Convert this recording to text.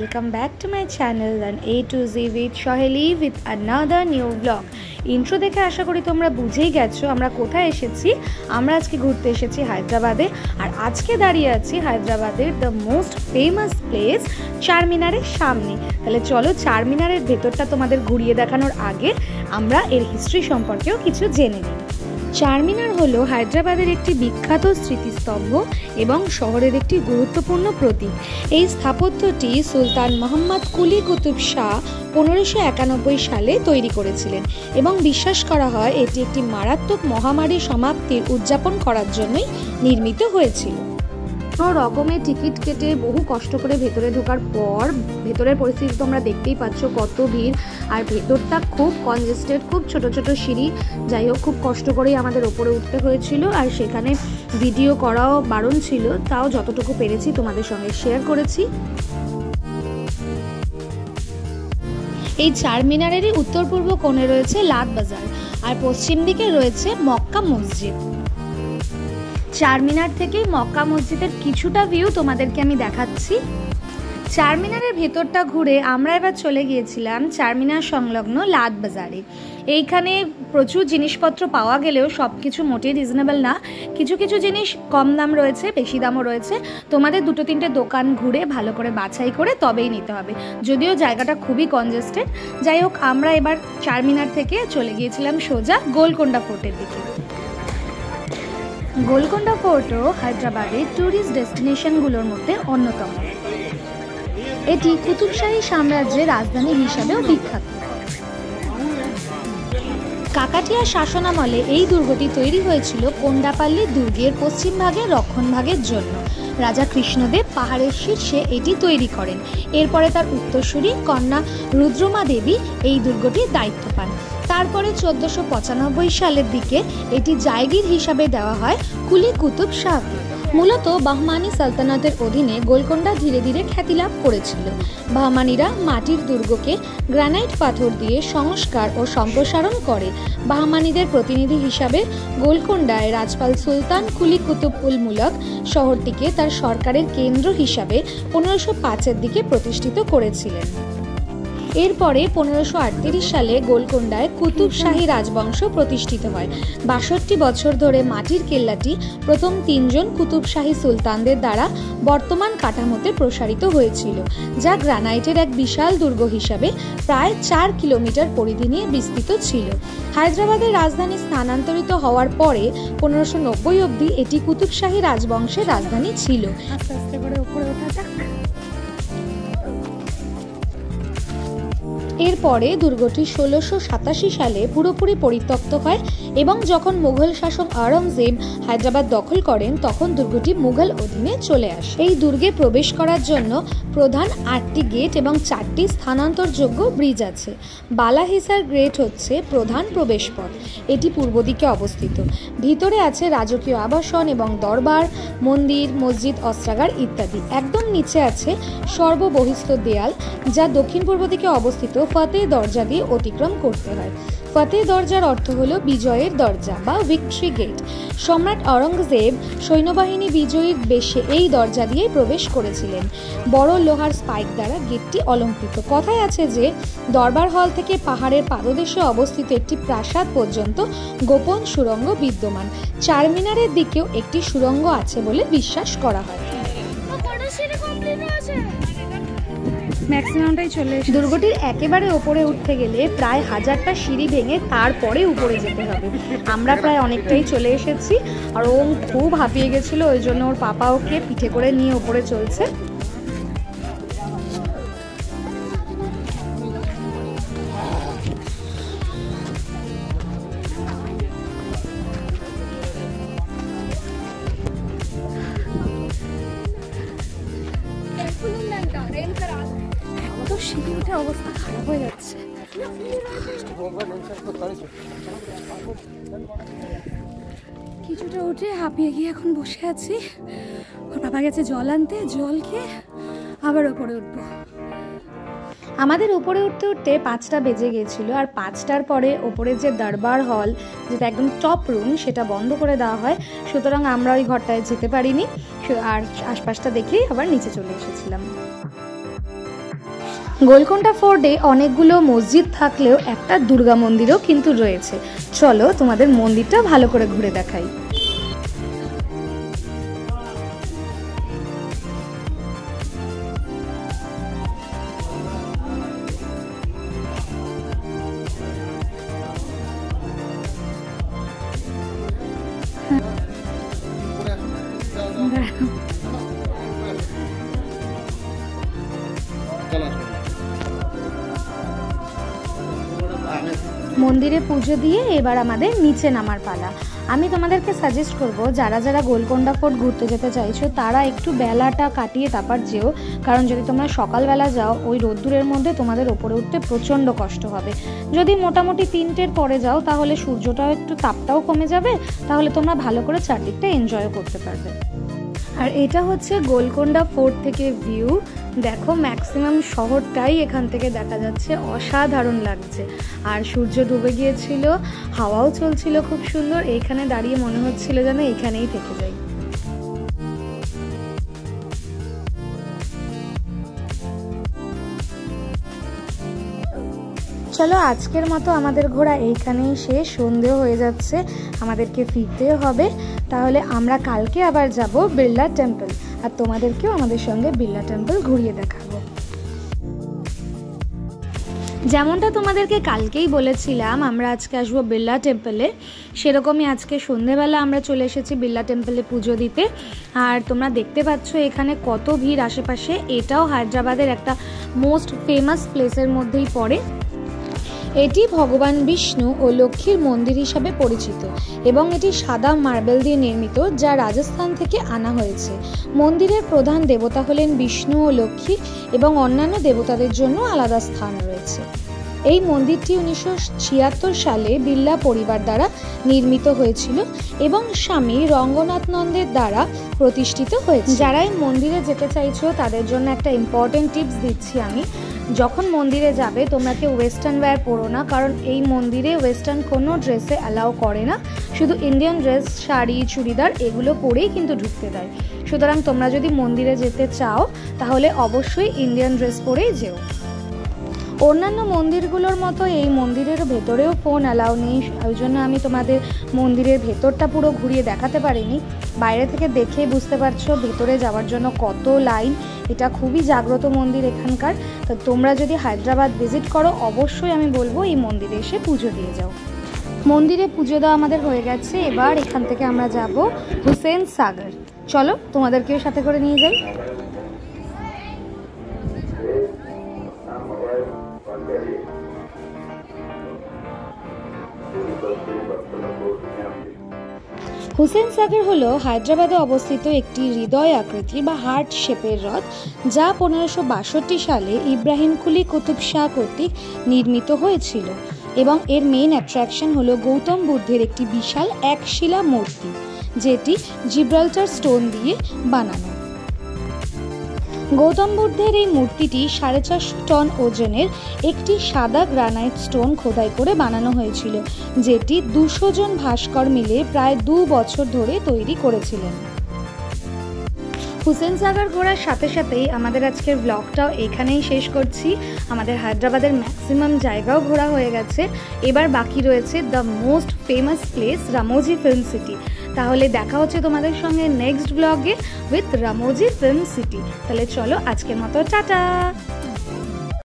welcome back to my channel and A to Z with Soheli with another new vlog. Intro দেখে আশা করি তোমরা বুঝেই গেছো আমরা কোথায় এসেছি। আমরা আজকে ঘুরতে এসেছি হায়দ্রাবাদে, আর আজকে দাঁড়িয়ে আছি হায়দ্রাবাদের দ্য মোস্ট ফেমাস প্লেস চারমিনারের সামনে। তাহলে চলো চারমিনারের ভেতরটা তোমাদের ঘুরিয়ে দেখানোর আগে আমরা এর হিস্ট্রি সম্পর্কেও কিছু জেনে নিই। চারমিনার হলো হায়দ্রাবাদের একটি বিখ্যাত স্মৃতিস্তম্ভ এবং শহরের একটি গুরুত্বপূর্ণ প্রতীক। এই স্থাপত্যটি সুলতান মোহাম্মদ কুলি কুতুব শাহ 1591 সালে তৈরি করেছিলেন এবং বিশ্বাস করা হয় এটি একটি মারাত্মক মহামারী সমাপ্তির উদযাপন করার জন্যই নির্মিত হয়েছিল। কোনো রকমের টিকিট কেটে বহু কষ্ট করে ভেতরে ঢোকার পর ভেতরের পরিস্থিতি তোমরা দেখতেই পাচ্ছ কত ভিড়, আর ভেতরটা খুব কনজেস্টেড, খুব ছোট ছোট সিঁড়ি। যাই হোক, খুব কষ্ট করেই আমাদের ওপরে উঠতে হয়েছিল, আর সেখানে ভিডিও করাও বারণ ছিল, তাও যতটুকু পেরেছি তোমাদের সঙ্গে শেয়ার করেছি। এই চারমিনারেরই উত্তর পূর্ব কোণে রয়েছে লাদ বাজার, আর পশ্চিম দিকে রয়েছে মক্কা মসজিদ। চারমিনার থেকে মক্কা মসজিদের কিছুটা ভিউ তোমাদেরকে আমি দেখাচ্ছি। চারমিনারের ভেতরটা ঘুরে আমরা এবার চলে গিয়েছিলাম চারমিনার সংলগ্ন লাদ বাজারে। এইখানে প্রচুর জিনিসপত্র পাওয়া গেলেও সব কিছু মোটেই রিজনেবল না। কিছু কিছু জিনিস কম দাম রয়েছে, বেশি দামও রয়েছে। তোমাদের দুটো তিনটে দোকান ঘুরে ভালো করে বাছাই করে তবেই নিতে হবে, যদিও জায়গাটা খুবই কনজেস্টেড। যাই হোক, আমরা এবার চারমিনার থেকে চলে গিয়েছিলাম সোজা গোলকোন্ডা ফোর্টের দিকে। গোলকোন্ডা ফোর্টও হায়দ্রাবাদের ট্যুরিস্ট ডেস্টিনেশনগুলোর মধ্যে অন্যতম। এটি কুতুবশাহী সাম্রাজ্যের রাজধানী হিসাবেও বিখ্যাত। কাকাটিয়া শাসনামলে এই দুর্গটি তৈরি হয়েছিল কোন্ডাপাল্লি দুর্গের পশ্চিম ভাগের রক্ষণভাগের জন্য। রাজা কৃষ্ণদেব পাহাড়ের শীর্ষে এটি তৈরি করেন। এরপরে তার উত্তরসূরি কন্যা রুদ্রমা দেবী এই দুর্গটির দায়িত্ব পান। তারপরে 1495 সালের দিকে এটি জায়গির হিসাবে দেওয়া হয় কুলি কুতুব শাহকে। মূলত বাহমানি সালতানাতের অধীনে গোলকোন্ডা ধীরে ধীরে খ্যাতি লাভ করেছিল। বাহমানিরা মাটির দুর্গকে গ্রানাইট পাথর দিয়ে সংস্কার ও সম্প্রসারণ করে। বাহমানিদের প্রতিনিধি হিসাবে গোলকোন্ডায় রাজপাল সুলতান কুলি কুতুব উল মুলক শহরটিকে তার সরকারের কেন্দ্র হিসাবে 1505-এর দিকে প্রতিষ্ঠিত করেছিলেন। এরপরে 1538 সালে গোলকোন্ডায় কুতুব শাহী রাজবংশ প্রতিষ্ঠিত হয়। 62 বছর ধরে মাটির কেল্লাটি প্রথম 3 জন কুতুব শাহী সুলতানদের দ্বারা বর্তমান কাঠামোতে প্রসারিত হয়েছিল, যা গ্রানাইটের এক বিশাল দুর্গ হিসাবে প্রায় 4 কিলোমিটার পরিধি নিয়ে বিস্তৃত ছিল। হায়দ্রাবাদের রাজধানী স্থানান্তরিত হওয়ার পরে 1590 অবধি এটি কুতুব শাহী রাজবংশের রাজধানী ছিল। আস্তে আস্তে করে উপরে ওঠা যাক। এরপরে দুর্গটি 1687 সালে পুরোপুরি পরিত্যক্ত হয় এবং যখন মুঘল শাসক আওরঙ্গজেব হায়দ্রাবাদ দখল করেন তখন দুর্গটি মুঘল অধীনে চলে আসে। এই দুর্গে প্রবেশ করার জন্য প্রধান 8টি গেট এবং 4টি স্থানান্তরযোগ্য ব্রিজ আছে। বালাহিসার গেট হচ্ছে প্রধান প্রবেশপথ। এটি পূর্ব দিকে অবস্থিত। ভিতরে আছে রাজকীয় আবাসন এবং দরবার, মন্দির, মসজিদ, অস্ত্রাগার ইত্যাদি। একদম নিচে আছে সর্ববহিস্থ দেয়াল, যা দক্ষিণ পূর্ব দিকে অবস্থিত ফতেহ দরজা দিয়ে অতিক্রম করতে হয়। ফতেহ দরজার অর্থ হল বিজয়ের দরজা বা ভিক্টরি গেট। সম্রাট আওরঙ্গজেব সৈন্যবাহিনী বিজয়ীর বেশে এই দরজা দিয়ে প্রবেশ করেছিলেন। বড় লোহার স্পাইক দ্বারা গেটটি অলঙ্কৃত। কথায় আছে যে দরবার হল থেকে পাহাড়ের পাদদেশে অবস্থিত একটি প্রাসাদ পর্যন্ত গোপন সুড়ঙ্গ বিদ্যমান। চারমিনারের দিকেও একটি সুড়ঙ্গ আছে বলে বিশ্বাস করা হয়। ম্যাক্সিমামটাই চলে এসেছে। দুর্গটির একেবারে ওপরে উঠতে গেলে প্রায় 1000টা সিঁড়ি ভেঙে তারপরে উপরে যেতে হবে। আমরা প্রায় অনেকটাই চলে এসেছি, আর ও খুব হাঁপিয়ে গেছিলো, ওই জন্য ওর পাপা ওকে পিঠে করে নিয়ে উপরে চলছে। সিঁড়ি উঠে অবস্থা খারাপ হয়ে যাচ্ছে। কিছুটা উঠে হাঁপিয়ে গিয়ে এখন বসে আছি। ওর বাবা গেছে জল আনতে, জল খেয়ে আবার ওপরে উঠবো। আমাদের উপরে উঠতে উঠতে 5টা বেজে গিয়েছিল, আর 5টার পরে ওপরের যে দরবার হল, যেটা একদম টপ রুম, সেটা বন্ধ করে দেওয়া হয়। সুতরাং আমরা ওই ঘরটায় যেতে পারিনি, আর আশপাশটা দেখেই আবার নিচে চলে এসেছিলাম। গোলকোন্ডা ফোর্টে অনেকগুলো মসজিদ থাকলেও একটা দুর্গা মন্দিরও কিন্তু রয়েছে। চলো তোমাদের মন্দিরটা ভালো করে ঘুরে দেখাই। মন্দিরে পুজো দিয়ে এবার আমাদের নিচে নামার পালা। আমি তোমাদেরকে সাজেস্ট করব যারা যারা গোলকোন্ডা ফোর্ট ঘুরতে যেতে চাইছো তারা একটু বেলাটা কাটিয়ে তারপর যেও, কারণ যদি তোমরা সকালবেলা যাও ওই রোদ্দুরের মধ্যে তোমাদের ওপরে উঠতে প্রচণ্ড কষ্ট হবে। যদি মোটামুটি 3টের পরে যাও তাহলে সূর্যটাও একটু তাপটাও কমে যাবে, তাহলে তোমরা ভালো করে চারদিকটা এনজয় করতে পারবে। আর এটা হচ্ছে গোলকোন্ডা ফোর্ট থেকে ভিউ। দেখো ম্যাক্সিমাম শহরটাই এখান থেকে দেখা যাচ্ছে, অসাধারণ লাগছে। আর সূর্য ডুবে গিয়েছিল, হাওয়াও চলছিল খুব সুন্দর। এইখানে দাঁড়িয়ে মনে হচ্ছিল যেন এখানেই থেকে যাই। চলো আজকের মতো আমাদের ঘোরা এইখানেই শেষ, সন্ধেও হয়ে যাচ্ছে, আমাদেরকে ফিরতেও হবে। তাহলে আমরা কালকে আবার যাব বিড়লা টেম্পল, আর তোমাদেরকেও আমাদের সঙ্গে বিড়লা টেম্পল ঘুরিয়ে দেখাবো। যেমনটা তোমাদেরকে কালকেই বলেছিলাম আমরা আজকে আসবো বিড়লা টেম্পলে, সেরকমই আজকে সন্ধেবেলা আমরা চলে এসেছি বিড়লা টেম্পলে পুজো দিতে। আর তোমরা দেখতে পাচ্ছ এখানে কত ভিড় আশেপাশে। এটাও হায়দ্রাবাদের একটা মোস্ট ফেমাস প্লেসের মধ্যেই পড়ে। এটি ভগবান বিষ্ণু ও লক্ষ্মীর মন্দির হিসাবে পরিচিত এবং এটি সাদা মার্বেল দিয়ে নির্মিত, যা রাজস্থান থেকে আনা হয়েছে। মন্দিরের প্রধান দেবতা হলেন বিষ্ণু ও লক্ষ্মী এবং অন্যান্য দেবতাদের জন্য আলাদা স্থান রয়েছে। এই মন্দিরটি 1976 সালে বিড়লা পরিবার দ্বারা নির্মিত হয়েছিল এবং স্বামী রঙ্গনাথ নন্দের দ্বারা প্রতিষ্ঠিত হয়েছে। যারা এই মন্দিরে যেতে চাইছো তাদের জন্য একটা ইম্পর্টেন্ট টিপস দিচ্ছি আমি। যখন মন্দিরে যাবে তোমরা কেউ ওয়েস্টার্ন ওয়্যার পরো না, কারণ এই মন্দিরে ওয়েস্টার্ন কোনো ড্রেসে অ্যালাউ করে না, শুধু ইন্ডিয়ান ড্রেস, শাড়ি, চুড়িদার এগুলো পরেই কিন্তু ঢুকতে দেয়। সুতরাং তোমরা যদি মন্দিরে যেতে চাও তাহলে অবশ্যই ইন্ডিয়ান ড্রেস পরেই যেও। অন্যান্য মন্দিরগুলোর মতো এই মন্দিরের ভেতরেও ফোন অ্যালাউ নেই, ওই জন্য আমি তোমাদের মন্দিরের ভেতরটা পুরো ঘুরিয়ে দেখাতে পারিনি। বাইরে থেকে দেখে বুঝতে পারছো ভেতরে যাওয়ার জন্য কত লাইন। এটা খুবই জাগ্রত মন্দির এখানকার। তো তোমরা যদি হায়দ্রাবাদ ভিজিট করো অবশ্যই আমি বলবো এই মন্দিরে এসে পুজো দিয়ে যাও। মন্দিরে পুজো দেওয়া আমাদের হয়ে গেছে, এবার এখান থেকে আমরা যাব হুসেন সাগর। চলো তোমাদেরকেও সাথে করে নিয়ে যাই। হুসেন সাগর হলো হায়দ্রাবাদে অবস্থিত একটি হৃদয় আকৃতির বা হার্ট শেপের হ্রদ, যা 1562 সালে ইব্রাহিম কুলি কুতুব শাহ কর্তৃক নির্মিত হয়েছিল এবং এর মেইন অ্যাট্রাকশন হলো গৌতম বুদ্ধের একটি বিশাল একশিলা মূর্তি, যেটি জিব্রাল্টার স্টোন দিয়ে বানানো। গৌতম বুদ্ধের এই মূর্তিটি 450 টন ওজনের একটি সাদা গ্রানাইট স্টোন খোদাই করে বানানো হয়েছিল, যেটি 200 জন ভাস্কর মিলে প্রায় 2 বছর ধরে তৈরি করেছিলেন। হুসেন সাগর ঘোরার সাথে সাথেই আমাদের আজকের ব্লগটাও এখানেই শেষ করছি। আমাদের হায়দ্রাবাদের ম্যাক্সিমাম জায়গাও ঘোরা হয়ে গেছে, এবার বাকি রয়েছে the most famous place Ramoji film city. তাহলে দেখা হচ্ছে তোমাদের সঙ্গে নেক্সট ব্লগে উইথ রামোজি ফিল্ম সিটি। তাহলে চলো আজকের মতো টাটা।